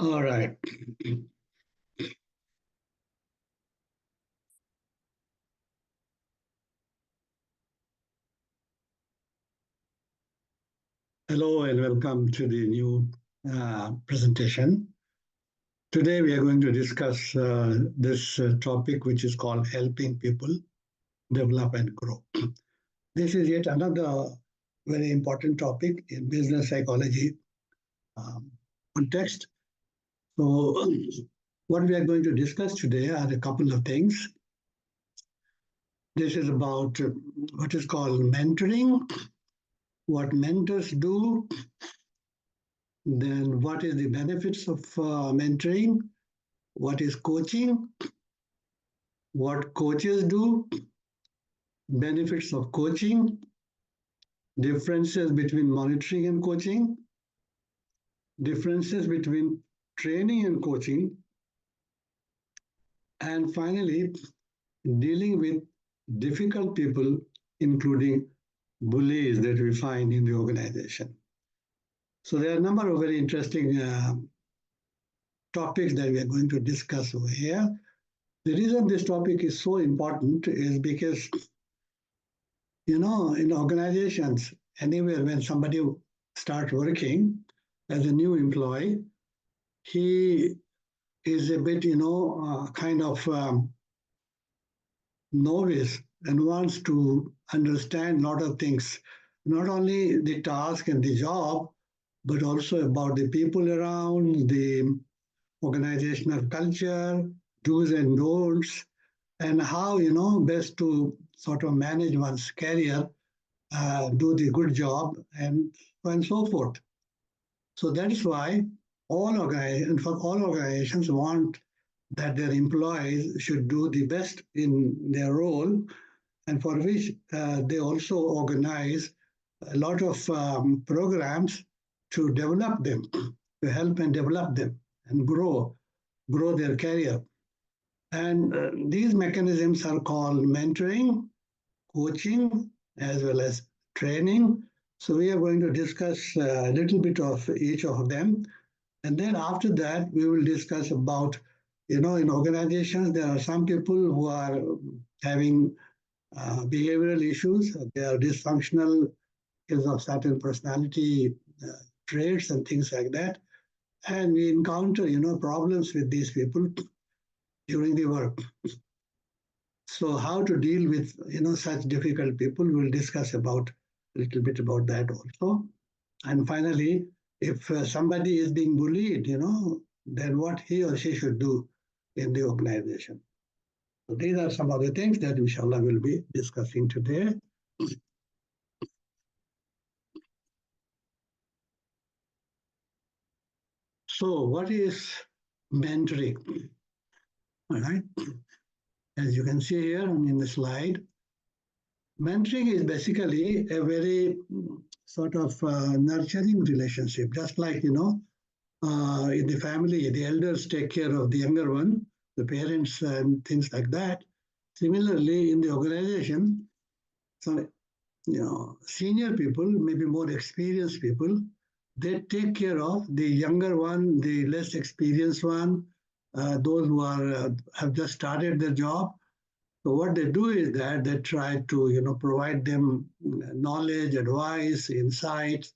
All right. Hello and welcome to the new presentation. Today we are going to discuss this topic which is called helping people develop and grow. This is yet another very important topic in business psychology um, context. So what we are going to discuss today are a couple of things. This is about what is called mentoring, what mentors do, then what is the benefits of mentoring, what is coaching, what coaches do, benefits of coaching, differences between monitoring and coaching, differences between training and coaching, and finally, dealing with difficult people, including bullies that we find in the organization. So there are a number of very interesting topics that we are going to discuss over here. The reason this topic is so important is because, in organizations, anywhere when somebody starts working as a new employee, he is a bit, kind of novice and wants to understand a lot of things, not only the task and the job, but also about the people around, the organizational culture, do's and don'ts, and how, best to sort of manage one's career, do the good job, and so forth. So that's why all organizations want that their employees should do the best in their role, and for which they also organize a lot of programs to develop them, to help and develop them and grow their career. And these mechanisms are called mentoring, coaching, as well as training. So we are going to discuss a little bit of each of them. And then after that, we will discuss about, in organizations, there are some people who are having behavioral issues. They are dysfunctional because of certain personality traits and things like that. And we encounter, problems with these people during the work. So how to deal with, such difficult people, we'll discuss about a little bit about that also. And finally, if somebody is being bullied, then what he or she should do in the organization. So these are some of the things that inshallah will be discussing today. So what is mentoring? All right. As you can see here in the slide, mentoring is basically a very sort of nurturing relationship, just like, in the family, the elders take care of the younger one, the parents and things like that. Similarly, in the organization, so, senior people, maybe more experienced people, they take care of the younger one, the less experienced one, those who have just started their job. So what they do is that they try to, provide them knowledge, advice, insights,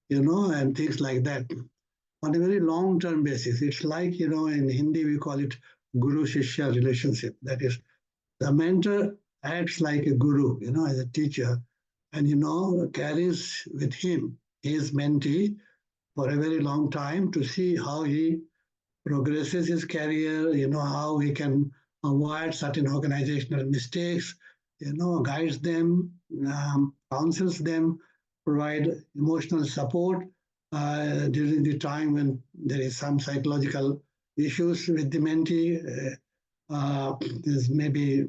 and things like that on a very long-term basis. It's like, in Hindi we call it guru-shishya relationship. That is, the mentor acts like a guru, as a teacher, and, carries with him his mentee for a very long time to see how he progresses his career, how he can avoid certain organizational mistakes, guides them, counsels them, provide emotional support during the time when there is some psychological issues with the mentee. There's maybe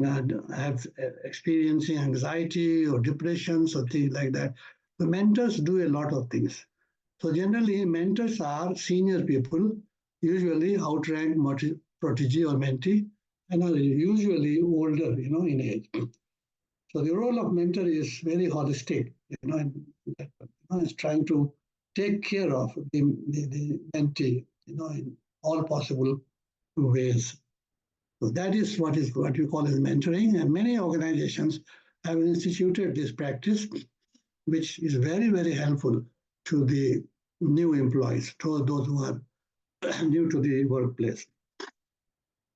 have experiencing anxiety or depression or things like that. The mentors do a lot of things. So generally, mentors are senior people, usually outranked protege or mentee, and are usually older, in age. So the role of mentor is very holistic, and it's trying to take care of the mentee in all possible ways. So that is what you call as mentoring, and many organizations have instituted this practice, which is very, very helpful to the new employees, to those who are new to the workplace.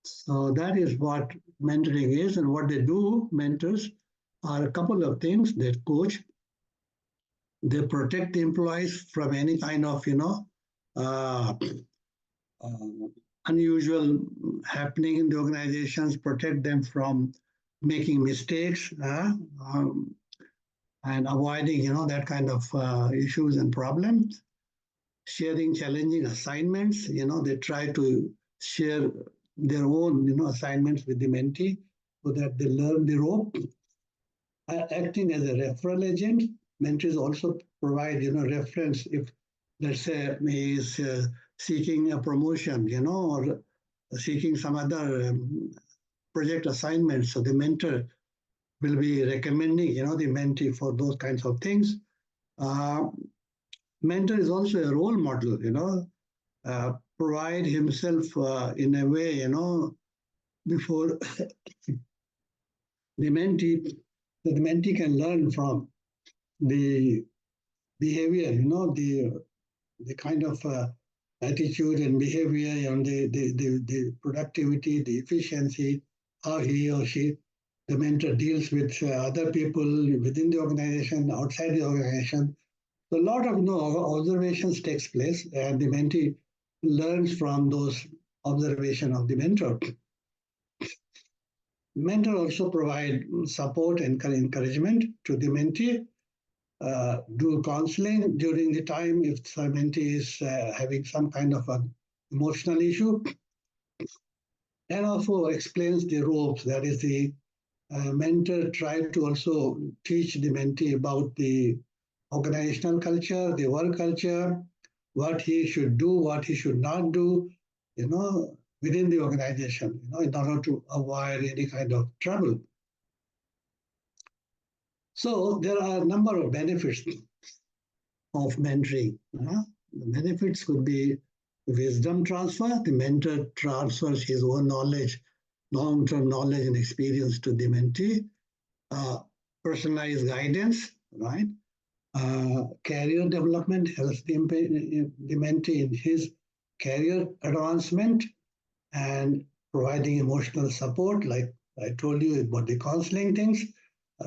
So that is what mentoring is, and what they do. Mentors are a couple of things. They coach, they protect the employees from any kind of uh, uh, unusual happening in the organizations, protect them from making mistakes, and avoiding that kind of issues and problems. Sharing challenging assignments, they try to share their own assignments with the mentee so that they learn the rope. Acting as a referral agent, mentees also provide reference if, let's say, he is seeking a promotion, or seeking some other project assignment. So the mentor will be recommending the mentee for those kinds of things. Mentor is also a role model, provide himself in a way, before the mentee, so the mentee can learn from the behavior, the kind of attitude and behavior, and the productivity, the efficiency, how he or she, the mentor, deals with other people within the organization, outside the organization. So a lot of observations takes place, and the mentee learns from those observation of the mentor. Mentor also provide support and encouragement to the mentee. Do counseling during the time if the mentee is having some kind of an emotional issue, and also explains the ropes. That is, the mentor try to also teach the mentee about the organizational culture, the work culture, what he should do, what he should not do, within the organization, in order to avoid any kind of trouble. So there are a number of benefits of mentoring. The benefits could be wisdom transfer. The mentor transfers his own knowledge, long-term knowledge and experience to the mentee. Personalized guidance, right? Career development helps the mentee in his career advancement, and providing emotional support, like I told you about the counseling things,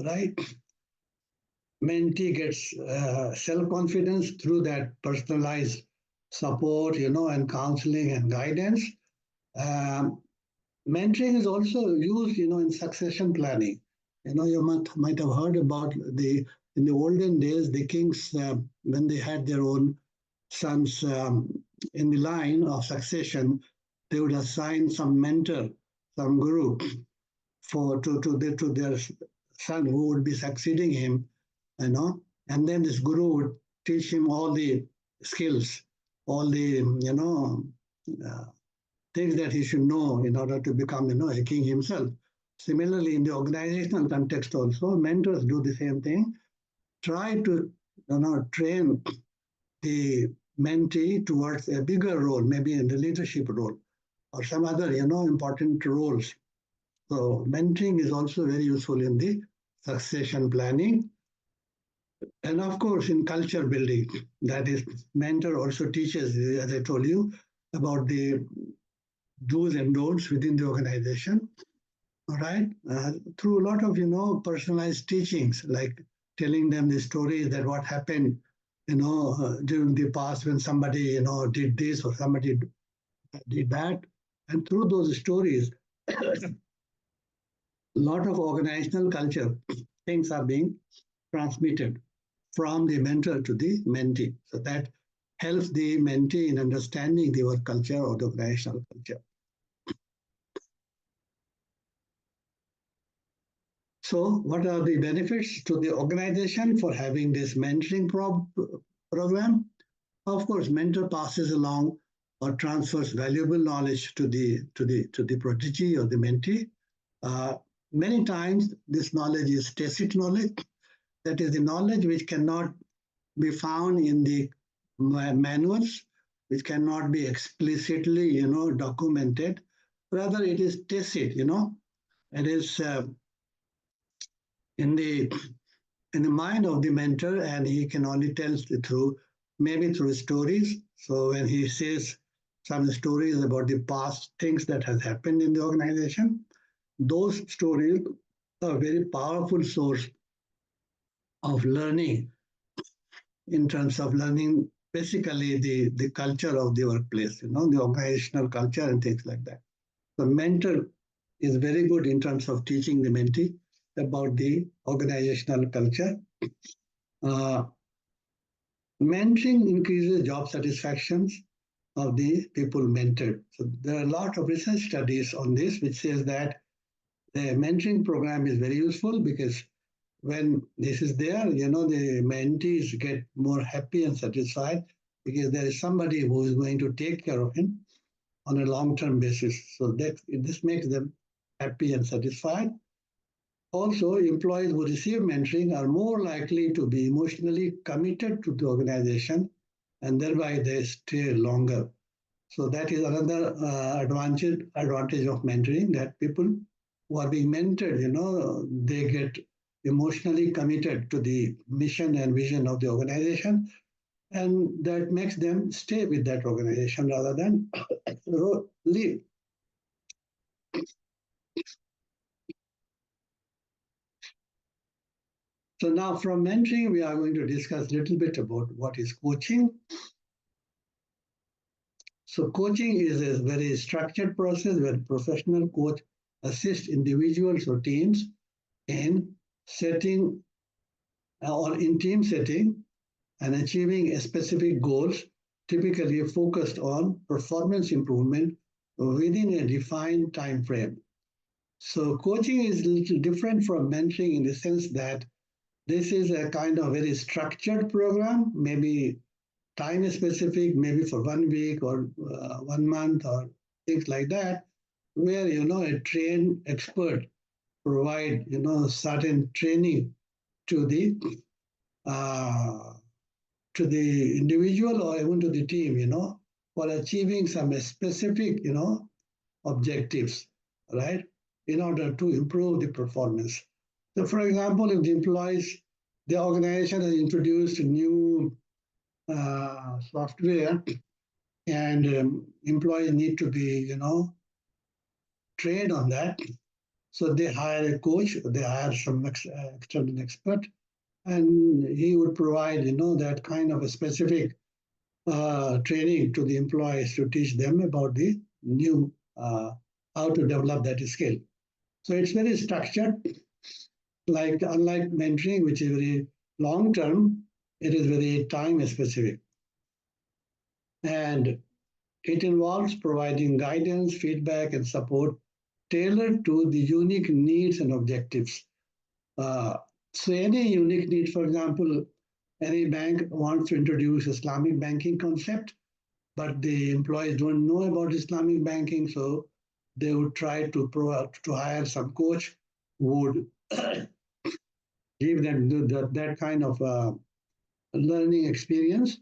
right? Mentee gets self-confidence through that personalized support, and counseling and guidance. Um, Mentoring is also used, in succession planning. You might have heard about in the olden days, the kings, when they had their own sons in the line of succession, they would assign some mentor, some guru, to their son who would be succeeding him, and then this guru would teach him all the skills, all the uh, things that he should know in order to become a king himself. Similarly, in the organizational context also, mentors do the same thing. Try to train the mentee towards a bigger role, maybe in the leadership role or some other important roles. So mentoring is also very useful in the succession planning. And of course, in culture building, that is, mentor also teaches, as I told you, about the do's and don'ts within the organization. All right, through a lot of personalized teachings, like telling them the stories that what happened, during the past when somebody did this or somebody did that, and through those stories, a lot of organizational culture things are being transmitted from the mentor to the mentee. So that helps the mentee in understanding the work culture or the organizational culture. So what are the benefits to the organization for having this mentoring program? Of course, mentor passes along or transfers valuable knowledge to the protege or the mentee. Many times, this knowledge is tacit knowledge. That is the knowledge which cannot be found in the manuals, which cannot be explicitly, documented. Rather, it is tacit, it is in the mind of the mentor, and he can only tell through maybe through stories. So when he says some stories about the past things that has happened in the organization, those stories are a very powerful source of learning in terms of learning basically the culture of the workplace, the organizational culture and things like that. The mentor is very good in terms of teaching the mentee about the organizational culture. Uh, Mentoring increases job satisfactions of the people mentored. So there are a lot of research studies on this, which says that the mentoring program is very useful because when this is there, the mentees get more happy and satisfied because there is somebody who is going to take care of him on a long-term basis. So that this makes them happy and satisfied. Also, employees who receive mentoring are more likely to be emotionally committed to the organization and thereby they stay longer. So that is another advantage of mentoring, that people who are being mentored, they get emotionally committed to the mission and vision of the organization, and that makes them stay with that organization rather than leave. So now from mentoring, we are going to discuss a little bit about what is coaching. So coaching is a very structured process where professional coach assists individuals or teams in setting or in team setting and achieving specific goals, typically focused on performance improvement within a defined time frame. So coaching is a little different from mentoring in the sense that this is a kind of very structured program, maybe time specific, maybe for 1 week or 1 month or things like that, where a trained expert provide certain training to the uh, to the individual or even to the team, for achieving some specific, objectives, right, in order to improve the performance. So, for example, if the organization has introduced new software and employees need to be, trained on that. So they hire a coach, they hire some external expert, and he would provide, that kind of a specific training to the employees to teach them about the new, how to develop that skill. So it's very structured, like unlike mentoring, which is very long term, it is very time specific. And it involves providing guidance, feedback, and support tailored to the unique needs and objectives. Uh, so any unique need, for example, any bank wants to introduce Islamic banking concept, but the employees don't know about Islamic banking, so they would try to hire some coach who would give them that kind of learning experience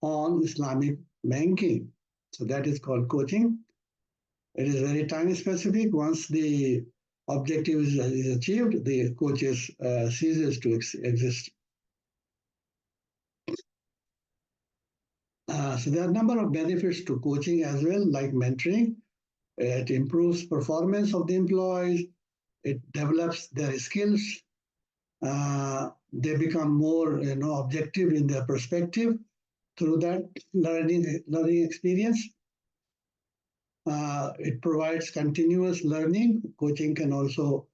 on Islamic banking. So that is called coaching. It is very time specific. Once the objective is achieved, the coaches ceases to exist. So there are a number of benefits to coaching as well, like mentoring. It improves performance of the employees. It develops their skills. They become more, objective in their perspective through that learning experience. It provides continuous learning. Coaching can also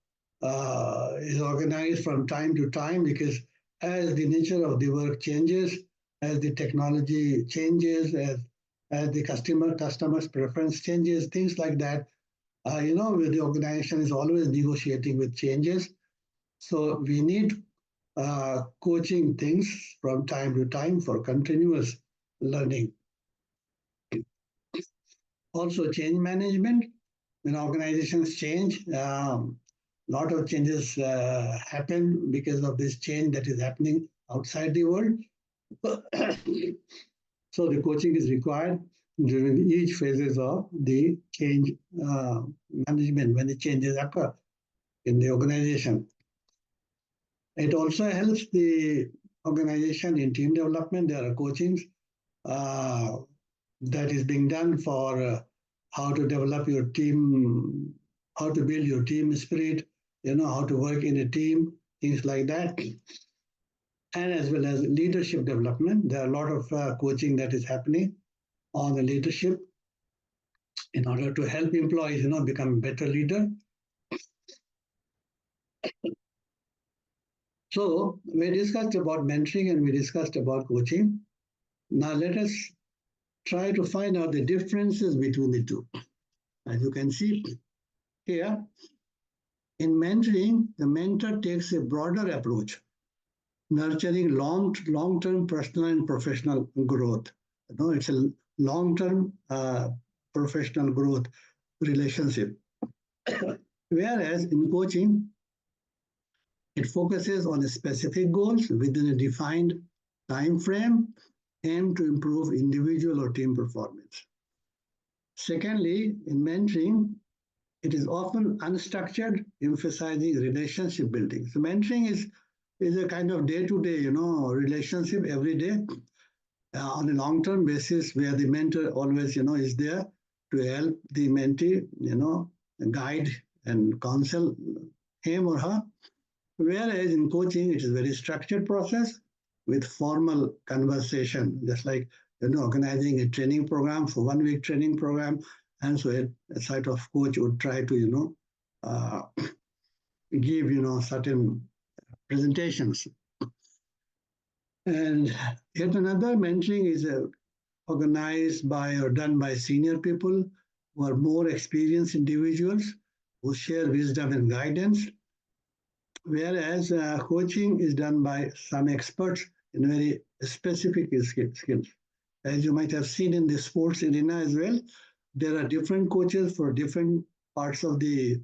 is organized from time to time because as the nature of the work changes, as the technology changes, as the customer's preference changes, things like that. The organization is always negotiating with changes. So we need coaching things from time to time for continuous learning. Also, change management. When organizations change, a lot of changes happen because of this change that is happening outside the world. So the coaching is required during each phases of the change management when the changes occur in the organization. It also helps the organization in team development. There are coachings uh, that is being done for how to develop your team, how to build your team spirit, how to work in a team, things like that. And as well as leadership development. There are a lot of coaching that is happening on the leadership in order to help employees, become better leader. So we discussed about mentoring and we discussed about coaching. Now let us try to find out the differences between the two. As you can see here, in mentoring, the mentor takes a broader approach, nurturing long-term personal and professional growth. It's a long-term professional growth relationship. Whereas in coaching, it focuses on specific goals within a defined time frame aimed to improve individual or team performance. Secondly, in mentoring, it is often unstructured, emphasizing relationship building. So mentoring is a kind of day-to-day, relationship every day on a long-term basis where the mentor always, is there to help the mentee, guide and counsel him or her. Whereas in coaching, it is a very structured process with formal conversation, just like organizing a training program for 1 week training program. And so a sort of coach would try to, give, certain presentations. And yet another mentoring is organized by or done by senior people who are more experienced individuals who share wisdom and guidance. Whereas coaching is done by some experts in very specific skills. As you might have seen in the sports arena as well, there are different coaches for different parts of the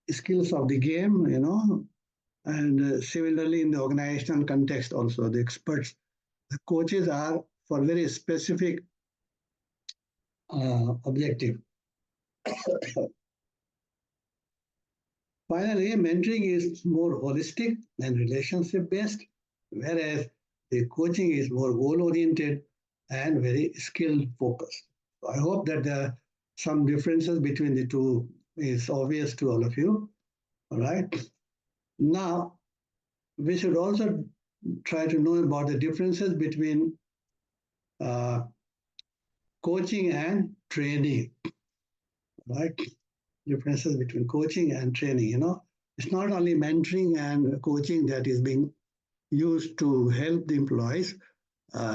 skills of the game, and similarly in the organizational context also, the experts, the coaches are for very specific objective. Finally, mentoring is more holistic and relationship based, whereas the coaching is more goal oriented and very skill focused. So I hope that there are some differences between the two is obvious to all of you. All right. Now, we should also try to know about the differences between coaching and training. Right? Differences between coaching and training. It's not only mentoring and coaching that is being used to help the employees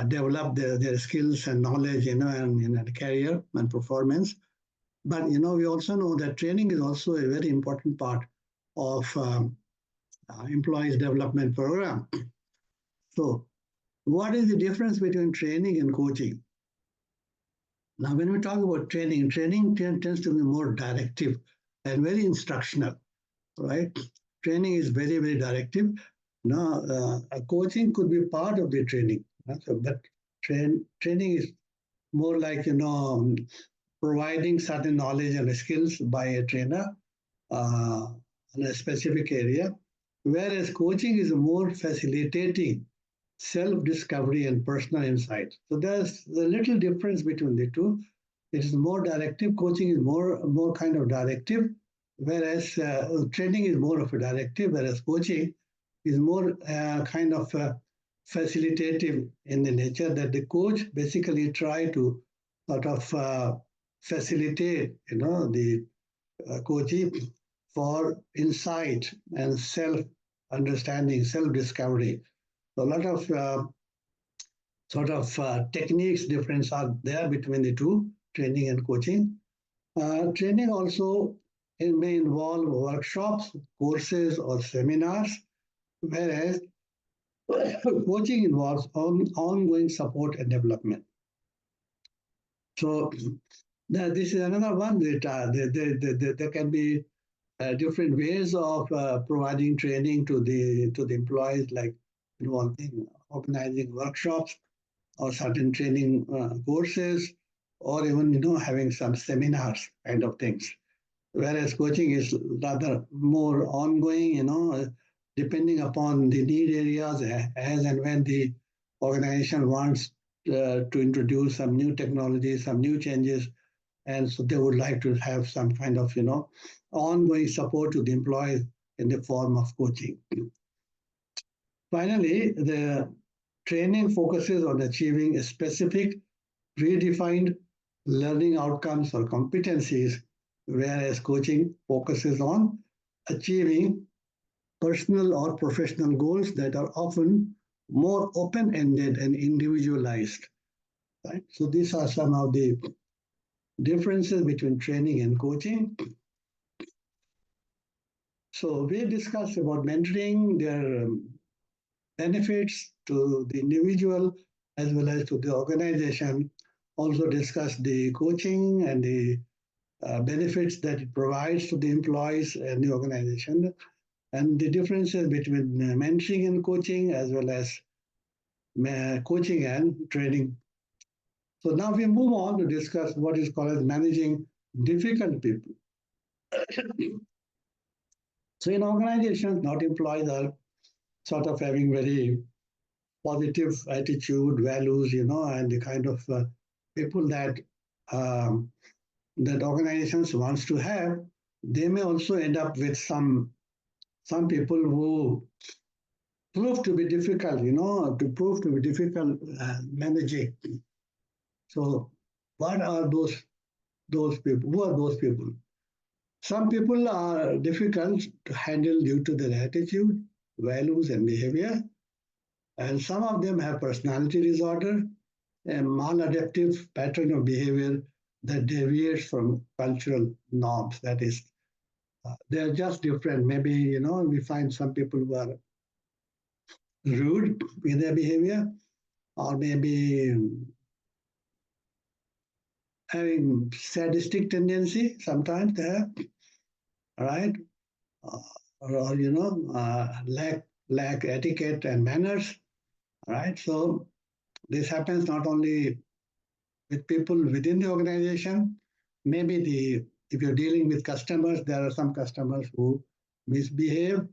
develop their skills and knowledge, and career and performance. But, we also know that training is also a very important part of employees development program. So what is the difference between training and coaching? Now, when we talk about training tends to be more directive and very instructional, right? Training is very, very directive. Now, coaching could be part of the training, but training is more like, providing certain knowledge and skills by a trainer in a specific area, whereas coaching is more facilitating self-discovery and personal insight. So there's a little difference between the two. It is more directive. Coaching is more kind of directive, whereas training is more of a directive, whereas coaching is more kind of facilitative in the nature that the coach basically try to sort of facilitate, the coaching for insight and self-understanding, self-discovery. So a lot of techniques difference are there between the two, training and coaching. Training also may involve workshops, courses, or seminars, whereas coaching involves ongoing support and development. So this is another one that there can be different ways of providing training to the employees, like involving organizing workshops or certain training courses, or even having some seminars kind of things. Whereas coaching is rather more ongoing, depending upon the need areas as and when the organization wants to introduce some new technology, some new changes, and so they would like to have some kind of ongoing support to the employees in the form of coaching. Finally, the training focuses on achieving a specific predefined learning outcomes or competencies, whereas coaching focuses on achieving personal or professional goals that are often more open-ended and individualized. Right? So these are some of the differences between training and coaching. So we discussed about mentoring, their benefits to the individual as well as to the organization. Also discussed the coaching and the benefits that it provides to the employees and the organization, and the differences between mentoring and coaching as well as coaching and training. So now we move on to discuss what is called as managing difficult people. So in organizations, not employees are sort of having very positive attitude, values, and the kind of people that that organizations wants to have. They may also end up with some people who prove to be difficult, managing. So what are those people? Who are those people? Some people are difficult to handle due to their attitude, values, and behavior. And some of them have personality disorder, a maladaptive pattern of behavior that deviates from cultural norms. That is, they're just different. Maybe, we find some people who are rude in their behavior, or maybe having sadistic tendency sometimes they have, all right? Or lack etiquette and manners, all right? So this happens not only with people within the organization, maybe if you're dealing with customers, there are some customers who misbehave.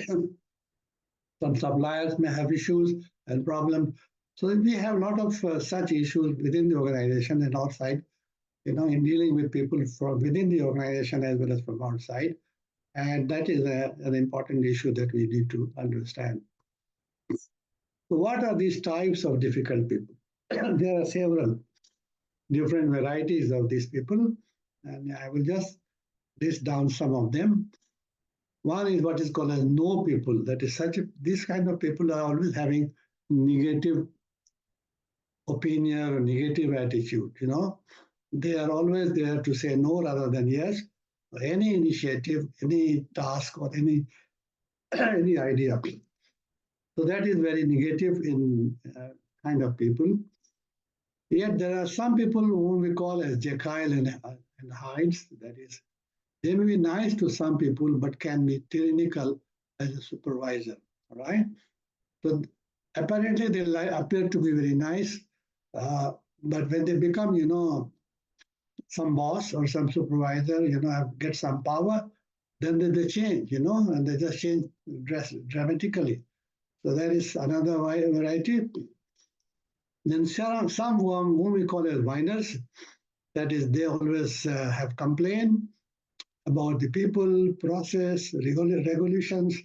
Some suppliers may have issues and problems. So we have a lot of such issues within the organization and outside, in dealing with people from within the organization as well as from outside. And that is an important issue that we need to understand. So what are these types of difficult people? There are several different varieties of these people, and I will just list down some of them. One is what is called as no people. That is these kind of people are always having negative opinion or negative attitude, They are always there to say no rather than yes. Any initiative, any task, or any any idea. So that is very negative in kind of people. Yet there are some people whom we call as Jekyll and Hyde. That is, they may be nice to some people, but can be tyrannical as a supervisor. All right. So apparently they appear to be very nice, but when they become, some boss or some supervisor, get some power, then they change, and they just change dramatically. So that is another variety. Then some whom we call as whiners, that is, they always have complaint about the people, process, regulations,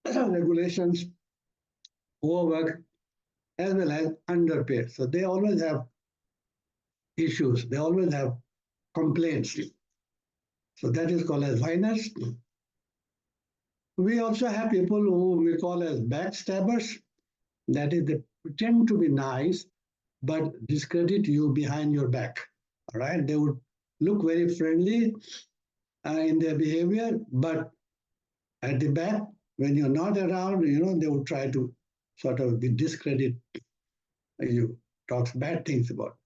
regulations, overwork, as well as underpay. So they always have issues. They always have complaints. So that is called as whiners. We also have people who we call as backstabbers. That is, they pretend to be nice, but discredit you behind your back. All right. They would look very friendly in their behavior, but at the back, when you're not around, they would try to sort of discredit you, talks bad things about.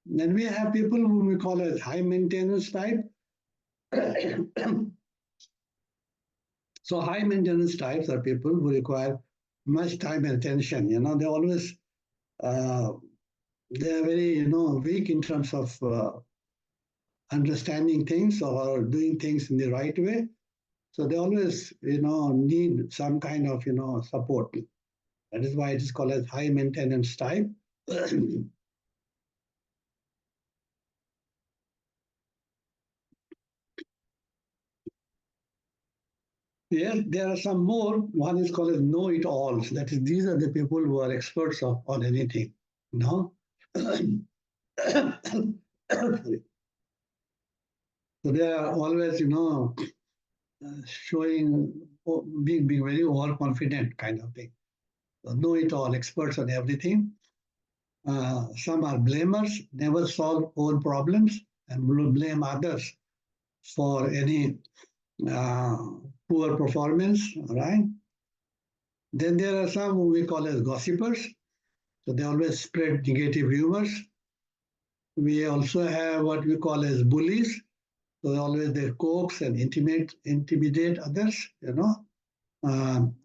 Then we have people whom we call as high maintenance type. So high maintenance types are people who require much time and attention. They always they are very weak in terms of understanding things or doing things in the right way. So they always need some kind of support. That is why it is called as high maintenance type. Yes, there are some more. One is called as know-it-alls. That is, these are the people who are experts on anything. No. So they are always, showing, being very overconfident kind of thing. So know-it-all, experts on everything. Some are blamers, never solve own problems, and will blame others for any uh, poor performance. All right. Then there are some who we call as gossipers. So they always spread negative rumors. We also have what we call as bullies. So always they coax and intimidate others. Um,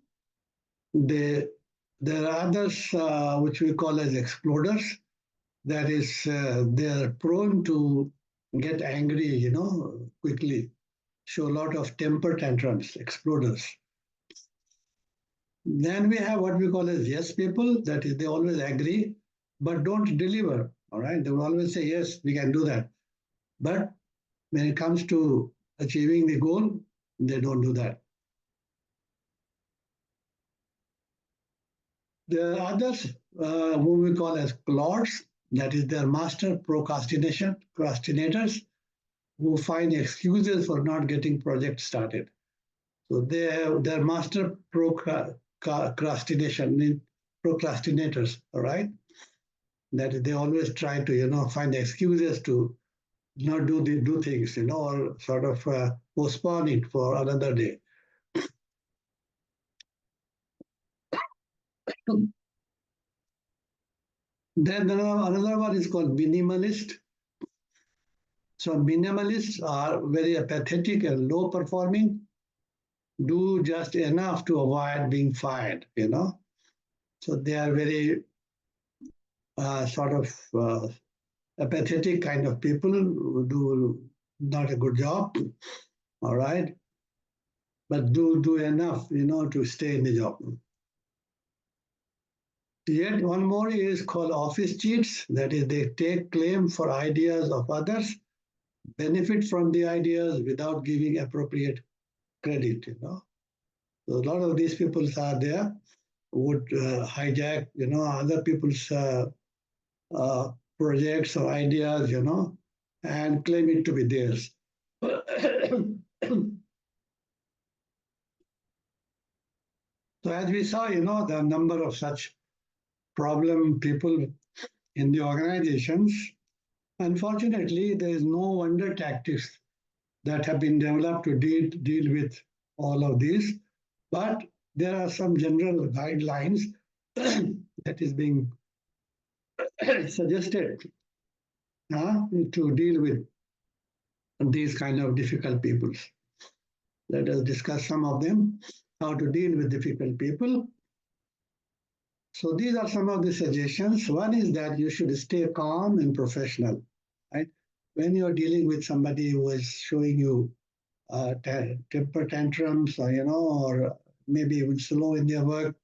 they there are others which we call as exploders. That is, they are prone to get angry, quickly, show a lot of temper tantrums, exploders. Then we have what we call as yes people. That is, they always agree, but don't deliver. All right, they will always say yes, we can do that, but when it comes to achieving the goal, they don't do that. There are others whom we call as clods. That is, their master procrastinators who find excuses for not getting projects started. So they have their master procrastinators, all right? That is, they always try to, find excuses to not do things, or sort of postpone it for another day. Then another one is called minimalist. So minimalists are very apathetic and low performing, do just enough to avoid being fired. So they are very sort of apathetic kind of people who do not a good job, all right, but do enough, to stay in the job. Yet one more is called office cheats. That is, they take claim for ideas of others, benefit from the ideas without giving appropriate credit. So a lot of these people are there would hijack, other people's projects or ideas, and claim it to be theirs. So as we saw, the number of such problem people in the organizations, unfortunately, there is no wonder tactics that have been developed to deal with all of these. But there are some general guidelines that is being suggested to deal with these kind of difficult peoples. Let us discuss some of them, how to deal with difficult people. So these are some of the suggestions. One is that you should stay calm and professional, right? When you're dealing with somebody who is showing you temper tantrums, or maybe even slow in their work,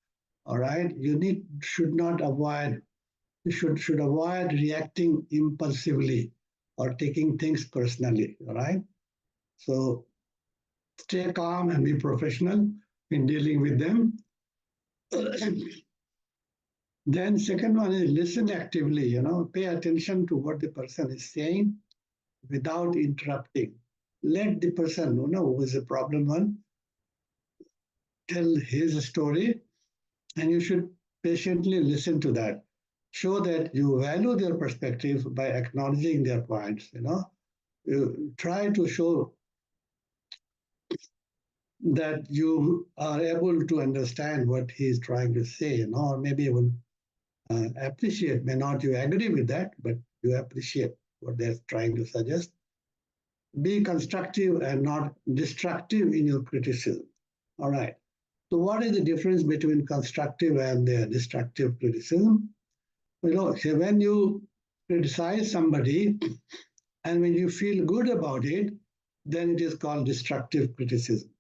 all right, you should avoid reacting impulsively or taking things personally, all right? So stay calm and be professional in dealing with them. Then second one is listen actively, pay attention to what the person is saying without interrupting. Let the person, who is a problem one, tell his story, and you should patiently listen to that. Show that you value their perspective by acknowledging their points. You try to show that you are able to understand what he is trying to say, or maybe even appreciate. May not you agree with that, but you appreciate what they're trying to suggest. Be constructive and not destructive in your criticism. All right. So what is the difference between constructive and destructive criticism? When you criticize somebody and when you feel good about it, then it is called destructive criticism.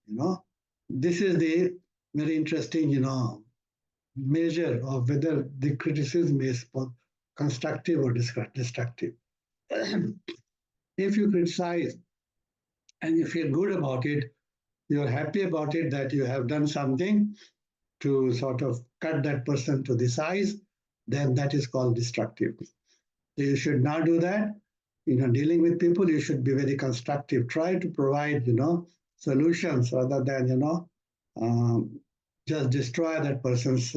This is the very interesting, measure of whether the criticism is constructive or destructive. If you criticize and you feel good about it, you're happy about it that you have done something to sort of cut that person to the size, then that is called destructive. So you should not do that. Dealing with people, you should be very constructive. Try to provide, solutions rather than, um, just destroy that person's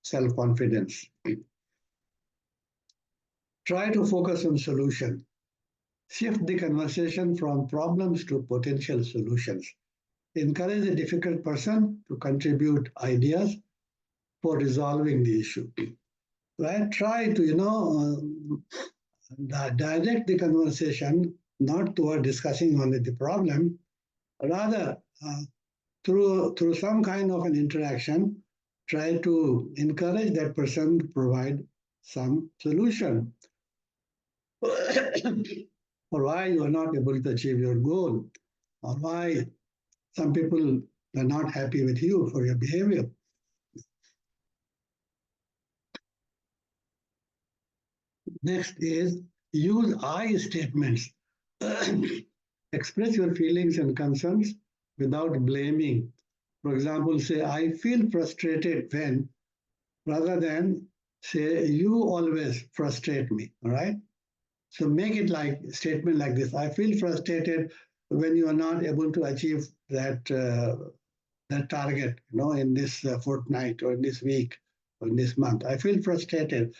self-confidence. Try to focus on solution. Shift the conversation from problems to potential solutions. Encourage a difficult person to contribute ideas for resolving the issue. Right? Try to, direct the conversation not toward discussing only the problem, rather through some kind of an interaction, try to encourage that person to provide some solution or why you are not able to achieve your goal, or why some people are not happy with you for your behavior. Next is use I statements. Express your feelings and concerns without blaming. For example, say, I feel frustrated when, rather than say, you always frustrate me. All right. So make it like a statement like this. I feel frustrated when you are not able to achieve that target, in this fortnight or in this week or in this month. I feel frustrated.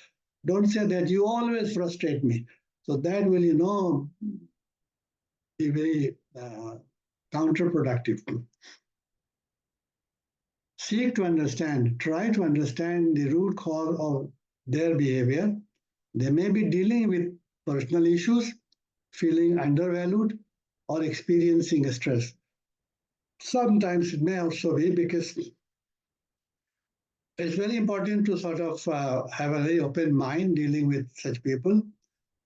Don't say that you always frustrate me. So that will, be very counterproductive. Seek to understand, try to understand the root cause of their behavior. They may be dealing with personal issues, feeling undervalued, or experiencing stress. Sometimes it may also be because it's very important to sort of have a very open mind dealing with such people.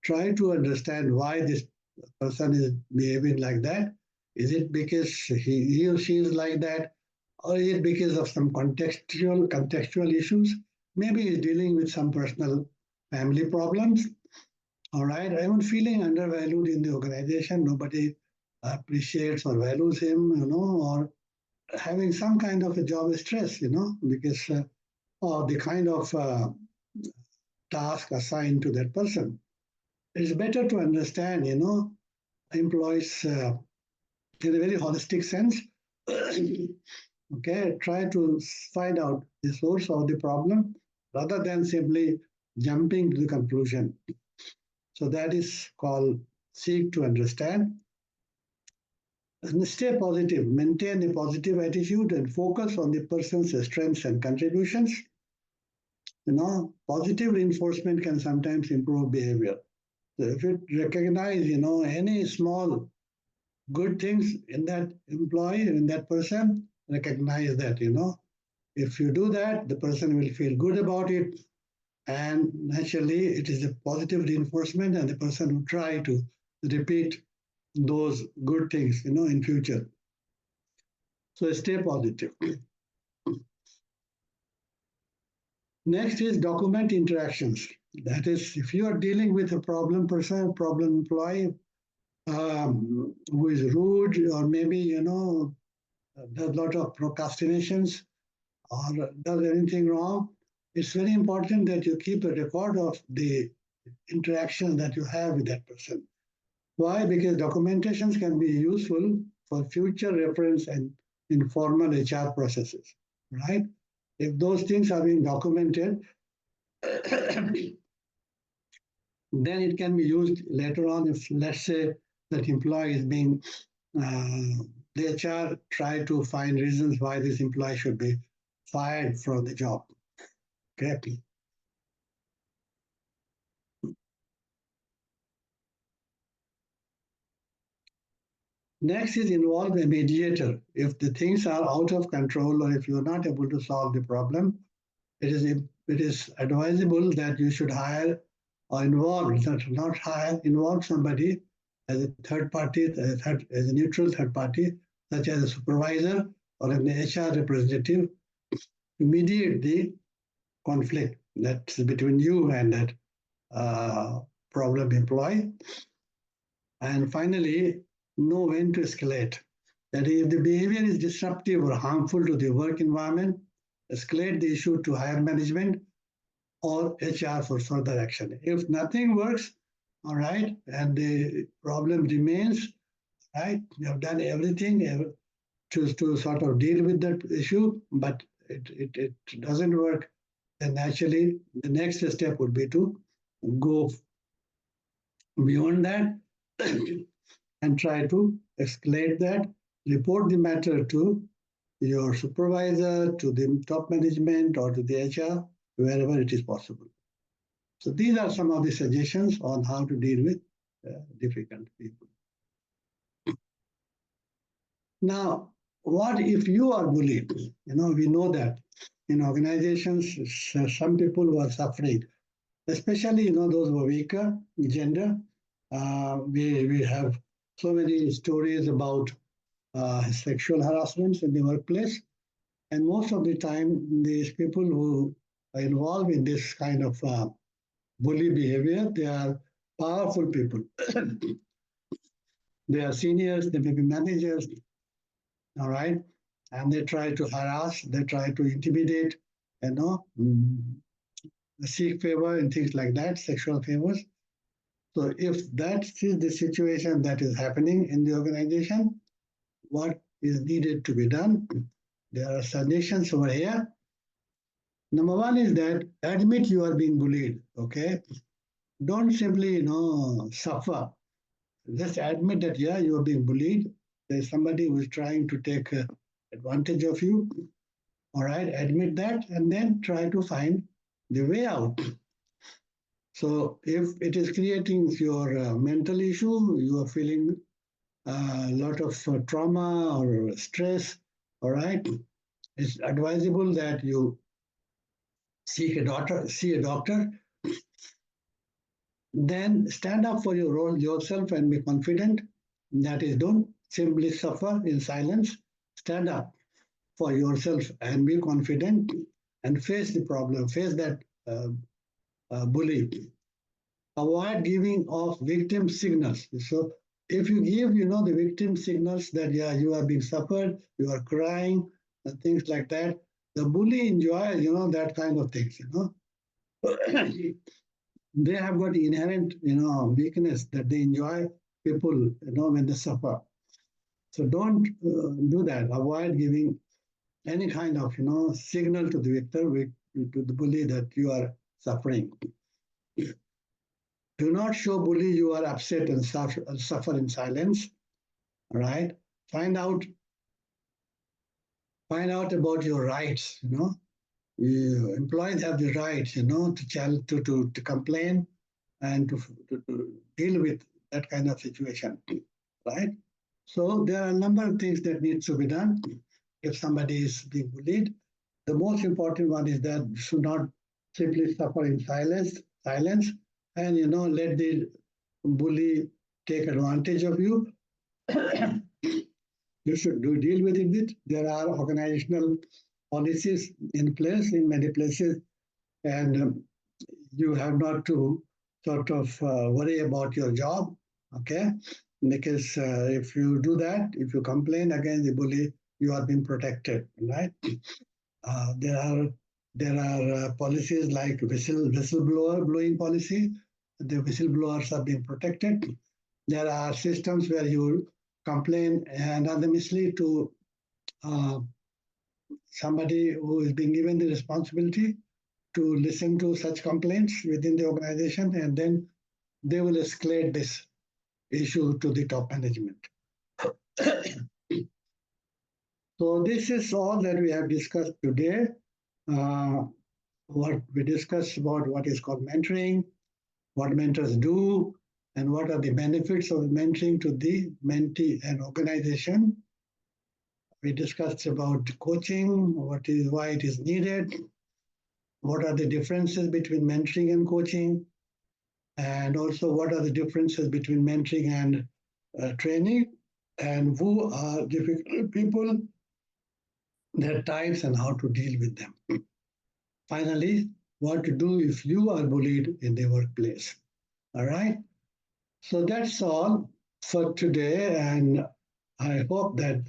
Try to understand why this person is behaving like that. Is it because he or she is like that? Or is it because of some contextual issues? Maybe he's dealing with some personal family problems. All right, I'm feeling undervalued in the organization. Nobody appreciates or values him, or having some kind of a job stress, because of the kind of task assigned to that person. It's better to understand, employees in a very holistic sense. Okay, try to find out the source of the problem rather than simply jumping to the conclusion. So that is called seek to understand. And stay positive, maintain a positive attitude and focus on the person's strengths and contributions. Positive reinforcement can sometimes improve behavior. So if you recognize, any small good things in that employee, in that person, recognize that, if you do that, the person will feel good about it. And naturally, it is a positive reinforcement, and the person will try to repeat those good things, in future. So stay positive. Next is document interactions. That is, if you are dealing with a problem person, problem employee who is rude, or maybe, does a lot of procrastinations or does anything wrong, it's very important that you keep a record of the interaction that you have with that person. Why? Because documentations can be useful for future reference and informal HR processes, right? If those things are being documented, then it can be used later on if, let's say, that employee is being, the HR try to find reasons why this employee should be fired from the job. Okay. Next is involve a mediator. If the things are out of control or if you're not able to solve the problem, it is advisable that you should hire or involve, not hire, involve somebody as a third party, as a neutral third party, such as a supervisor or an HR representative, to mediate the conflict that's between you and that problem employee. And finally, know when to escalate. That if the behavior is disruptive or harmful to the work environment, escalate the issue to higher management or HR for further action. If nothing works, all right, and the problem remains, right, you have done everything to sort of deal with that issue, but it doesn't work, then naturally the next step would be to go beyond that and try to escalate that, report the matter to your supervisor, to the top management, or to the HR, wherever it is possible. So these are some of the suggestions on how to deal with difficult people. Now, what if you are bullied? We know that in organizations, some people who are suffering, especially those who are weaker gender. We have so many stories about sexual harassments in the workplace, and most of the time, these people who are involved in this kind of bully behavior, they are powerful people. They are seniors, they may be managers, all right, and they try to harass, they try to intimidate, seek favor and things like that, sexual favors. So if that is the situation that is happening in the organization, what is needed to be done? There are suggestions over here. Number one is that admit you are being bullied, okay? Don't simply, suffer. Just admit that, yeah, you are being bullied. There's somebody who is trying to take advantage of you. All right, admit that and then try to find the way out. So if it is creating your mental issue, you are feeling a lot of trauma or stress, all right, it's advisable that you see a doctor, then stand up for your role yourself and be confident. That is, don't simply suffer in silence. Stand up for yourself and be confident and face the problem, face that bully. Avoid giving off victim signals. So if you give, the victim signals that, yeah, you are being suffered, you are crying, and things like that, the bully enjoy, that kind of things, They have got inherent, weakness that they enjoy people, when they suffer. So don't do that. Avoid giving any kind of, signal to the victim, to the bully that you are suffering. Do not show bully you are upset and suffer in silence. All right. Find out about your rights. Employees have the right, to complain and to deal with that kind of situation, right? So there are a number of things that needs to be done if somebody is being bullied. The most important one is that you should not simply suffer in silence, and let the bully take advantage of you. You should deal with it. There are organizational policies in place in many places, and you have not to sort of worry about your job, okay? Because if you do that, if you complain against the bully, you are being protected, right? There are policies like whistleblower blowing policy. The whistleblowers are being protected. There are systems where you complain anonymously to somebody who is being given the responsibility to listen to such complaints within the organization, and then they will escalate this issue to the top management. So this is all that we have discussed today. What we discussed about what is called mentoring, what mentors do, and what are the benefits of mentoring to the mentee and organization. We discussed about coaching, why it is needed, what are the differences between mentoring and coaching, and also what are the differences between mentoring and training, and who are difficult people, their types, and how to deal with them. Finally, what to do if you are bullied in the workplace. All right. So that's all for today, and I hope that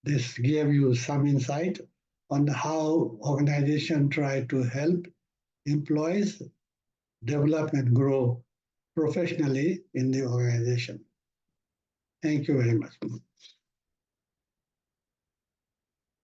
this gave you some insight on how organizations try to help employees develop and grow professionally in the organization. Thank you very much.